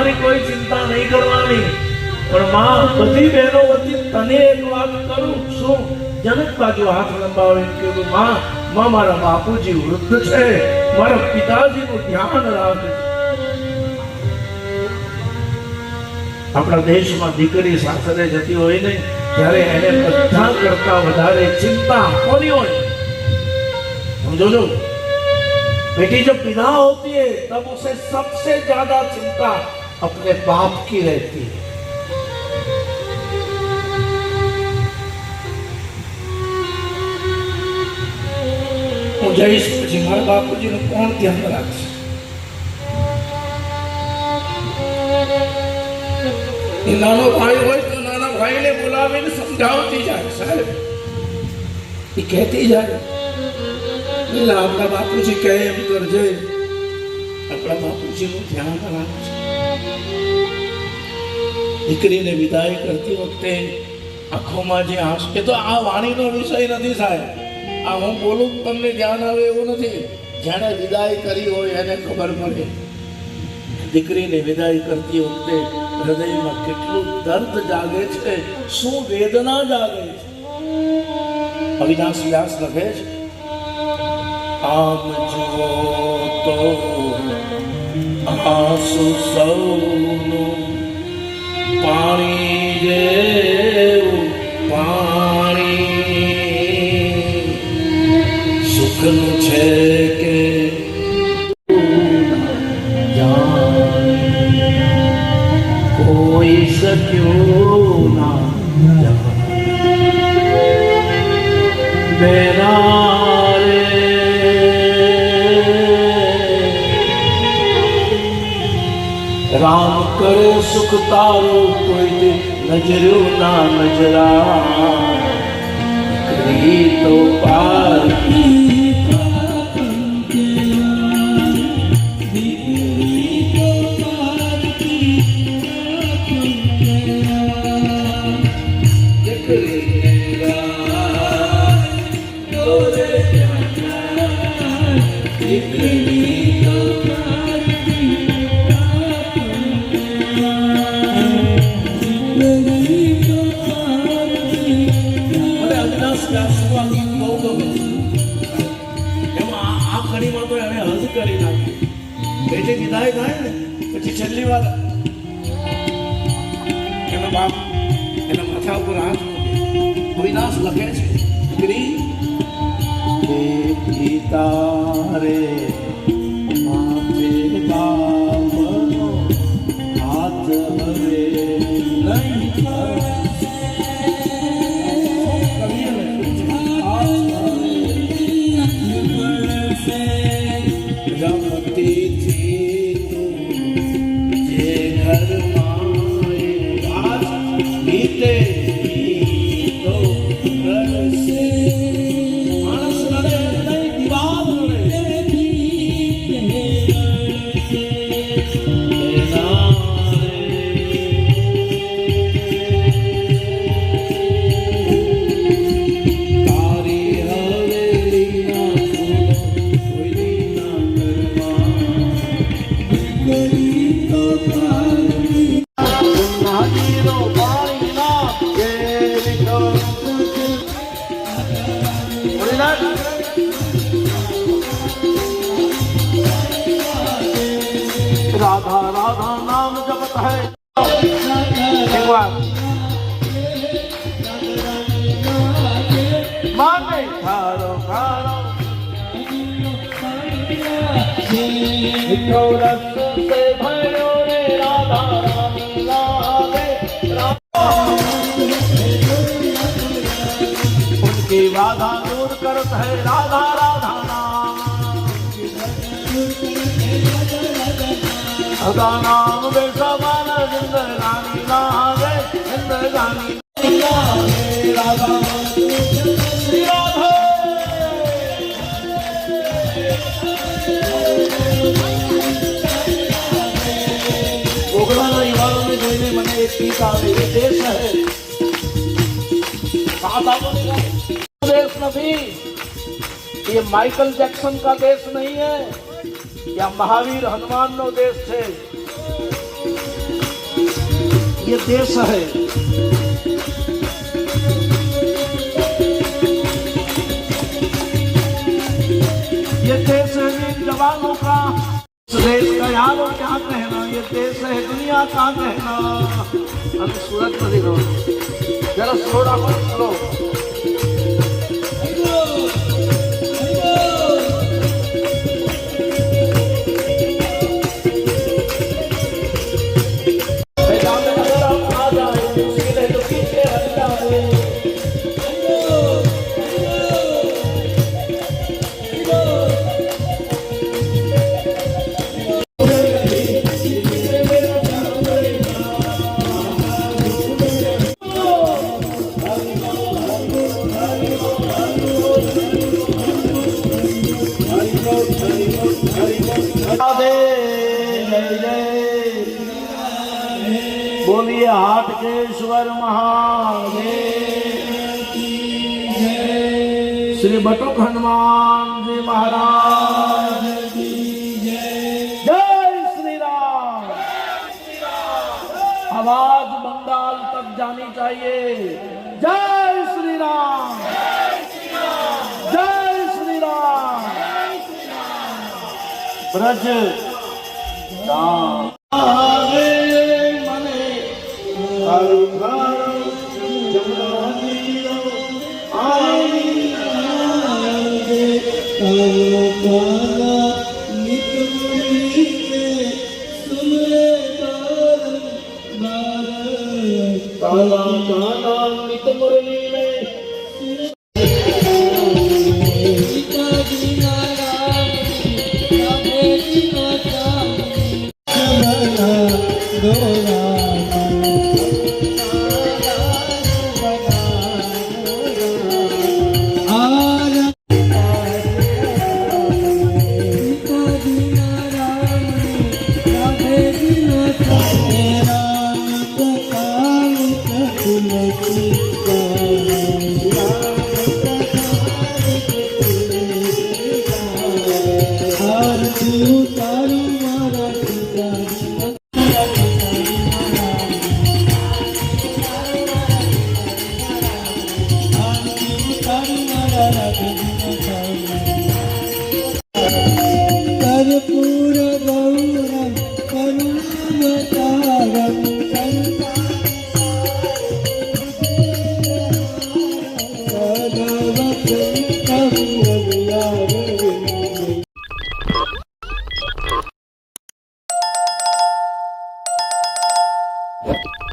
તમારી કોઈ ચિંતા નહીં કરવાની, પણ માં બધી બહેનો વતી તને એક વાત કરું છું. જનક બાજુ હાથ લંબાવે કે માં મારા બાપુજી વૃદ્ધ છે, મારા પિતાજીનું ધ્યાન રાખજો. આપણા દેશમાં દીકરી સાસરે જતી હોય ને ત્યારે એને બધા કરતા વધારે ચિંતા કોની હોય? समझो जो बेटी जब विदा होती है तब उसे सबसे ज्यादा चिंता अपने बाप की रहती है. હું જઈશ પછી મારા બાપુજીનું કોણ ધ્યાન રાખશે? નાનો ભાઈ હોય તો નાના ભાઈને બોલાવીને સમજાવતી જાય, સાહેબ એ કહેતી જાય આપણા બાપુજી કહે એમ કરજે, આપણા બાપુજીનું ધ્યાન રાખજે. દીકરીને વિદાય કરતી વખતે આંખોમાં જે આંસુ, એ તો આ વાણીનો વિષય નથી સાહેબ, આ હું બોલું તમને ધ્યાન આવે એવું નથી. જેણે વિદાય કરી હોય એને ખબર પડે. દીકરીને વિદાય કરતી વખતે હૃદયમાં કેટલું દર્દ જાગે છે, શું વેદના જાગે છે. અવિનાશ વ્યાસ લખે છે, આમ જુઓ તો આંસુ સૌનું પાણી જેવું પાણી, સુખનું છે કે કોઈ શક્યો ના રામ કરે સુખ તારો કોઈ નજરો ના નજરા, કરી તો પાર વિદાય થાય ને પછી છેલ્લી વાર એનો બાપ એના માથા ઉપર હાથ અવિનાશ લખે છે, દીકરી તારે માથે બાપનો હાથ હવે राधा राधा नाम जपत है. एक बार माने खारो खारो रस से भयो रे राधा रानी लागे, उनकी बाधा दूर करत है राधा राधा नाम. सदा नाम बेसमान जिंदगानी लागे, जिंदगानी लागे राधा श्री राधा. गोगलाना युवाओं में જોઈને મને એક ગીત આવે, એ દેશ है देश नहीं, ये माइकल जैक्सन का देश नहीं है, या महावीर हनुमान नो देश है. ये देश है, ये देश है वीर जवानों का। इस देश का यारो क्या कहना, ये देश है दुनिया का कहना। अभी सूरत नदी रो जरा स्लो डालो, स्लो। बोलिए हाट केश्वर महादेव की जय। श्री बटुक हनुमान जी महाराज की जय। जय श्री राम। आवाज बंगाल तक जानी चाहिए। जय श्री राम, जय श्री राम। ब्रज राम नित मुरली में What?